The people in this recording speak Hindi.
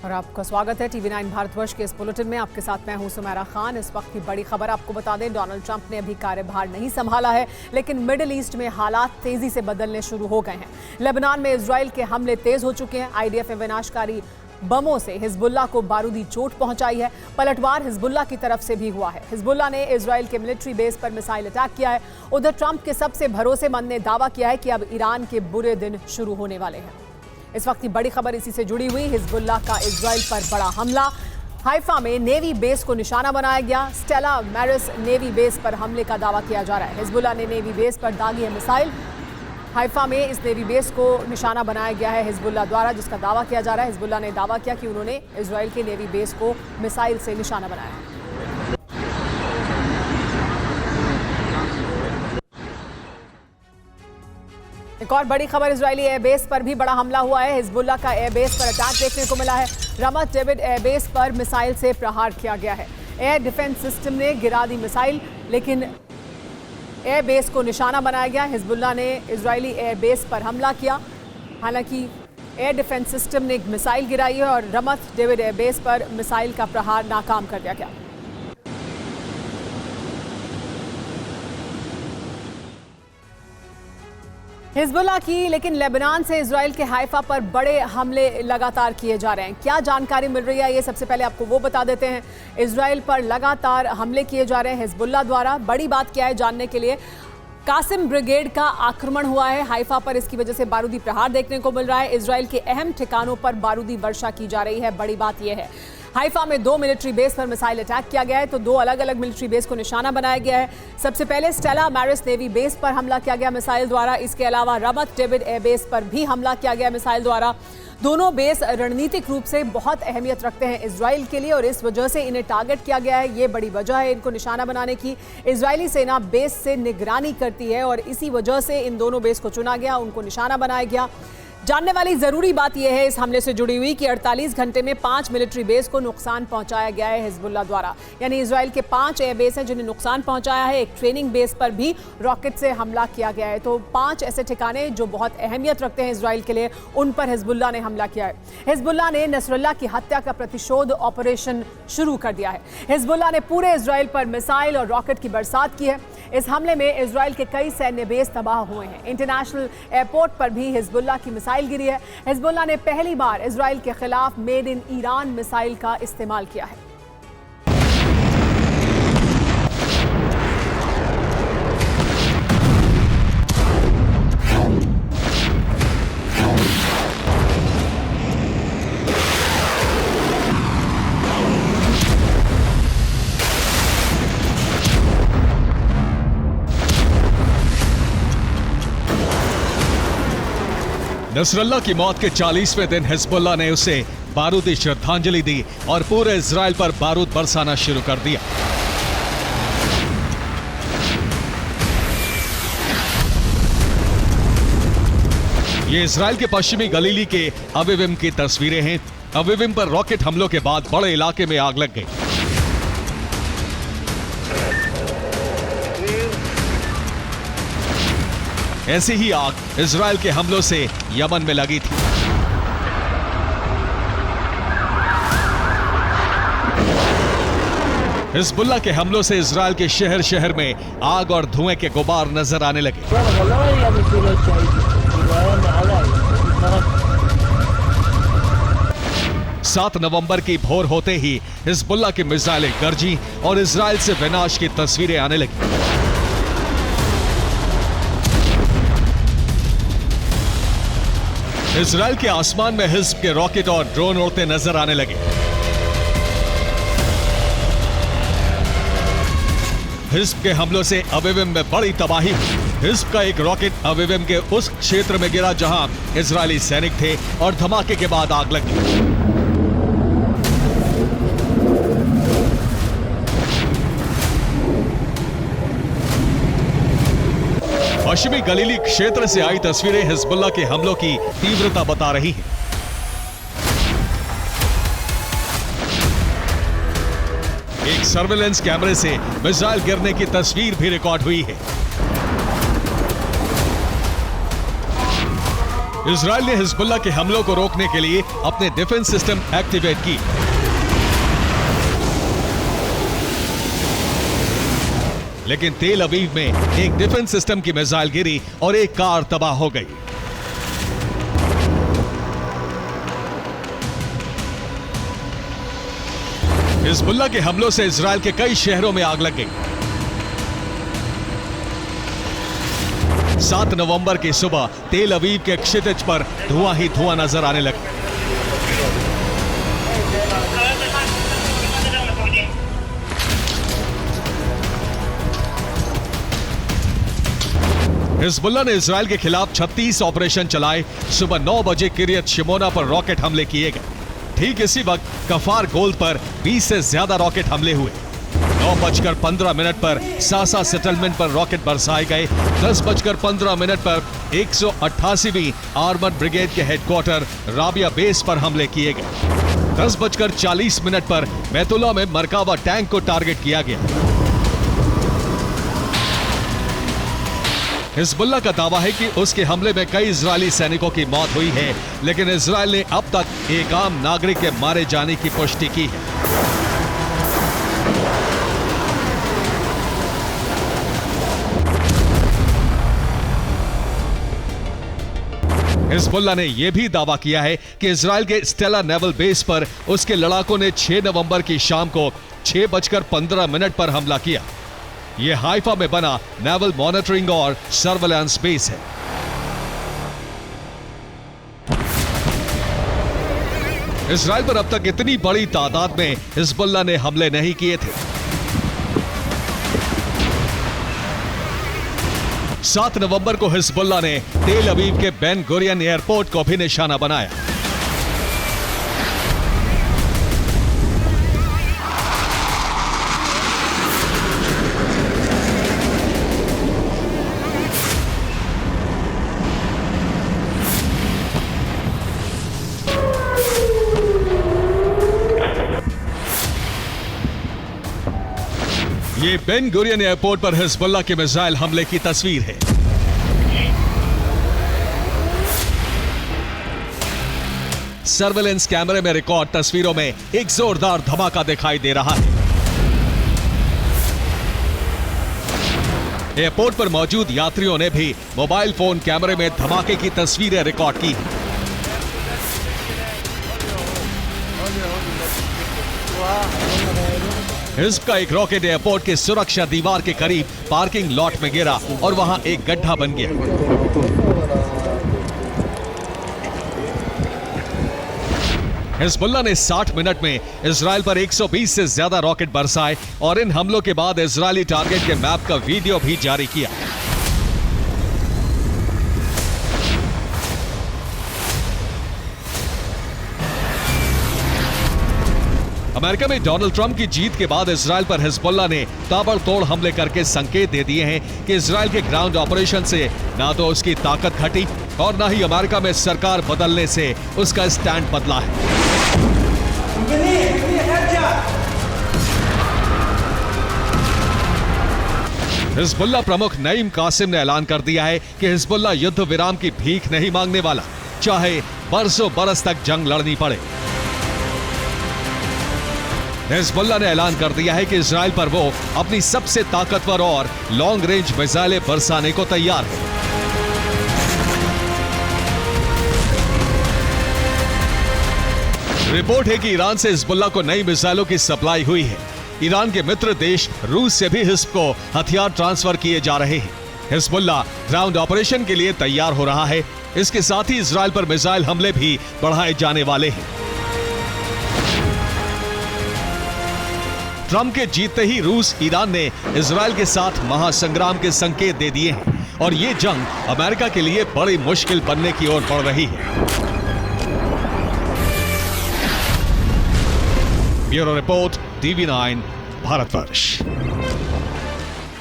और आपका स्वागत है टीवी 9 भारतवर्ष के इस बुलेटिन में। आपके साथ मैं हूं सुमेरा खान। इस वक्त की बड़ी खबर आपको बता दें, डोनाल्ड ट्रंप ने अभी कार्यभार नहीं संभाला है, लेकिन मिडिल ईस्ट में हालात तेजी से बदलने शुरू हो गए हैं। लेबनान में इजराइल के हमले तेज हो चुके हैं। आईडीएफ ने विनाशकारी बमों से हिजबुल्ला को बारूदी चोट पहुंचाई है। पलटवार हिजबुल्ला की तरफ से भी हुआ है। हिजबुल्ला ने इजराइल के मिलिट्री बेस पर मिसाइल अटैक किया है। उधर ट्रंप के सबसे भरोसेमंद ने दावा किया है कि अब ईरान के बुरे दिन शुरू होने वाले हैं। इस वक्त की बड़ी खबर इसी से जुड़ी हुई। हिजबुल्ला का इजराइल पर बड़ा हमला। हाइफा में नेवी बेस को निशाना बनाया गया। स्टेला मैरिस नेवी बेस पर हमले का दावा किया जा रहा है। हिजबुल्ला ने नेवी बेस पर दागी है मिसाइल। हाइफा में इस नेवी बेस को निशाना बनाया गया है हिजबुल्ला द्वारा, जिसका दावा किया जा रहा है। हिजबुल्ला ने दावा किया कि उन्होंने इजराइल के नेवी बेस को मिसाइल से निशाना बनाया। एक और बड़ी खबर, इजरायली एयरबेस पर भी बड़ा हमला हुआ है। हिजबुल्ला का एयरबेस पर अटैक देखने को मिला है। रमत डेविड एयरबेस पर मिसाइल से प्रहार किया गया है। एयर डिफेंस सिस्टम ने गिरा दी मिसाइल, लेकिन एयरबेस को निशाना बनाया गया। हिजबुल्ला ने इजरायली एयरबेस पर हमला किया। हालांकि एयर डिफेंस सिस्टम ने एक मिसाइल गिराई है और रमत डेविड एयरबेस पर मिसाइल का प्रहार नाकाम कर दिया गया। हिजबुल्ला की लेकिन लेबनान से इजराइल के हाइफा पर बड़े हमले लगातार किए जा रहे हैं। क्या जानकारी मिल रही है, ये सबसे पहले आपको वो बता देते हैं। इजराइल पर लगातार हमले किए जा रहे हैं हिजबुल्ला द्वारा। बड़ी बात क्या है जानने के लिए, कासिम ब्रिगेड का आक्रमण हुआ है हाइफा पर। इसकी वजह से बारूदी प्रहार देखने को मिल रहा है। इजराइल के अहम ठिकानों पर बारूदी वर्षा की जा रही है। बड़ी बात यह है, हाइफा में 2 मिलिट्री बेस पर मिसाइल अटैक किया गया है, तो 2 अलग अलग मिलिट्री बेस को निशाना बनाया गया है। सबसे पहले स्टेला मैरिस नेवी बेस पर हमला किया गया मिसाइल द्वारा। इसके अलावा रमत डेविड एयरबेस पर भी हमला किया गया मिसाइल द्वारा। दोनों बेस रणनीतिक रूप से बहुत अहमियत रखते हैं इजराइल के लिए और इस वजह से इन्हें टारगेट किया गया है। ये बड़ी वजह है इनको निशाना बनाने की। इजरायली सेना बेस से निगरानी करती है और इसी वजह से इन दोनों बेस को चुना गया, उनको निशाना बनाया गया। जानने वाली जरूरी बात यह है इस हमले से जुड़ी हुई कि 48 घंटे में 5 मिलिट्री बेस को नुकसान पहुंचाया गया है हिजबुल्ला द्वारा। यानी इजराइल के 5 एयरबेस हैं जिन्हें नुकसान पहुंचाया है। एक ट्रेनिंग बेस पर भी रॉकेट से हमला किया गया है। तो 5 ऐसे ठिकाने जो बहुत अहमियत रखते हैं इजराइल के लिए, उन पर हिजबुल्ला ने हमला किया है। हिजबुल्ला ने नसरुल्लाह की हत्या का प्रतिशोध ऑपरेशन शुरू कर दिया है। हिजबुल्ला ने पूरे इजराइल पर मिसाइल और रॉकेट की बरसात की है। इस हमले में इजराइल के कई सैन्य बेस तबाह हुए हैं। इंटरनेशनल एयरपोर्ट पर भी हिजबुल्ला की मिसाइल गिरी है। हिजबुल्ला ने पहली बार इजराइल के खिलाफ मेड इन ईरान मिसाइल का इस्तेमाल किया है। नसरुल्लाह की मौत के 40वें दिन हिजबुल्ला ने उसे बारूदी श्रद्धांजलि दी और पूरे इजराइल पर बारूद बरसाना शुरू कर दिया। ये इजराइल के पश्चिमी गलीली के अविविम की तस्वीरें हैं। अविविम पर रॉकेट हमलों के बाद बड़े इलाके में आग लग गई। ऐसी ही आग इजराइल के हमलों से यमन में लगी थी। हिजबुल्ला के हमलों से इजराइल के शहर शहर में आग और धुएं के गुबार नजर आने लगे। 7 नवंबर की भोर होते ही हिजबुल्ला की मिसाइलें गरजी और इजराइल से विनाश की तस्वीरें आने लगी। इजराइल के आसमान में हिज्ब के रॉकेट और ड्रोन उड़ते नजर आने लगे। हिज्ब के हमलों से अविविम में बड़ी तबाही हुई। हिज्ब का एक रॉकेट अविविम के उस क्षेत्र में गिरा जहां इजरायली सैनिक थे और धमाके के बाद आग लगी। पश्चिमी गलीली क्षेत्र से आई तस्वीरें हिजबुल्ला के हमलों की तीव्रता बता रही हैं। एक सर्वेलेंस कैमरे से मिसाइल गिरने की तस्वीर भी रिकॉर्ड हुई है। इजराइल ने हिजबुल्लाह के हमलों को रोकने के लिए अपने डिफेंस सिस्टम एक्टिवेट की। लेकिन तेल अवीव में एक डिफेंस सिस्टम की मिसाइल गिरी और एक कार तबाह हो गई। हिजबुल्लाह के हमलों से इजराइल के कई शहरों में आग लग गई। 7 नवंबर की सुबह तेल अवीव के क्षितिज पर धुआं ही धुआं नजर आने लगा। हिजबुल्लाह ने इजराइल के खिलाफ 36 ऑपरेशन चलाए। सुबह 9 बजे किरियत शिमोना पर रॉकेट हमले किए गए। ठीक इसी वक्त कफार गोल्द पर 20 से ज्यादा रॉकेट हमले हुए। 9:15 पर सासा सेटलमेंट पर रॉकेट बरसाए गए। 10:15 पर 188वीं आर्मर्ड ब्रिगेड के हेडक्वार्टर राबिया बेस पर हमले किए गए। 10:40 पर बैतुल्ला में मरकावा टैंक को टारगेट किया गया। हिजबुल्लाह का दावा है कि उसके हमले में कई इजरायली सैनिकों की मौत हुई है, लेकिन इजरायल ने अब तक एक आम नागरिक के मारे जाने की पुष्टि की है। हिजबुल्लाह ने यह भी दावा किया है कि इजरायल के स्टेला नेवल बेस पर उसके लड़ाकों ने 6 नवंबर की शाम को 6:15 पर हमला किया। यह हाइफा में बना नेवल मॉनिटरिंग और सर्वेलेंस बेस है। इजरायल पर अब तक इतनी बड़ी तादाद में हिजबुल्लाह ने हमले नहीं किए थे। 7 नवंबर को हिजबुल्लाह ने तेल अवीव के बेन गुरियन एयरपोर्ट को भी निशाना बनाया। ये बेन गुरियन एयरपोर्ट पर हिजबुल्लाह के मिसाइल हमले की तस्वीर है। सर्वेलेंस कैमरे में रिकॉर्ड तस्वीरों में एक जोरदार धमाका दिखाई दे रहा है। एयरपोर्ट पर मौजूद यात्रियों ने भी मोबाइल फोन कैमरे में धमाके की तस्वीरें रिकॉर्ड की। हिज्ब का एक रॉकेट एयरपोर्ट के सुरक्षा दीवार के करीब पार्किंग लॉट में गिरा और वहां एक गड्ढा बन गया। हिजबुल्लाह ने 60 मिनट में इजराइल पर 120 से ज्यादा रॉकेट बरसाए और इन हमलों के बाद इजरायली टारगेट के मैप का वीडियो भी जारी किया। अमेरिका में डोनाल्ड ट्रंप की जीत के बाद इजराइल पर हिजबुल्लाह ने ताबड़तोड़ हमले करके संकेत दे दिए हैं कि इजराइल के ग्राउंड ऑपरेशन से ना तो उसकी ताकत घटी और ना ही अमेरिका में सरकार बदलने से उसका स्टैंड बदला है। हिजबुल्लाह प्रमुख नईम कासिम ने ऐलान कर दिया है कि हिजबुल्लाह युद्ध विराम की भीख नहीं मांगने वाला, चाहे बरसों बरस तक जंग लड़नी पड़े। हिजबुल्लाह ने ऐलान कर दिया है कि इजराइल पर वो अपनी सबसे ताकतवर और लॉन्ग रेंज मिसाइलें बरसाने को तैयार है। रिपोर्ट है कि ईरान से हिजबुल्लाह को नई मिसाइलों की सप्लाई हुई है। ईरान के मित्र देश रूस से भी हिज्ब को हथियार ट्रांसफर किए जा रहे हैं। हिजबुल्लाह ग्राउंड ऑपरेशन के लिए तैयार हो रहा है। इसके साथ ही इजराइल पर मिसाइल हमले भी बढ़ाए जाने वाले हैं। ट्रंप के जीतते ही रूस ईरान ने इजराइल के साथ महासंग्राम के संकेत दे दिए हैं और ये जंग अमेरिका के लिए बड़ी मुश्किल बनने की ओर बढ़ रही है। Bureau report, TV9, Bharatvarsh.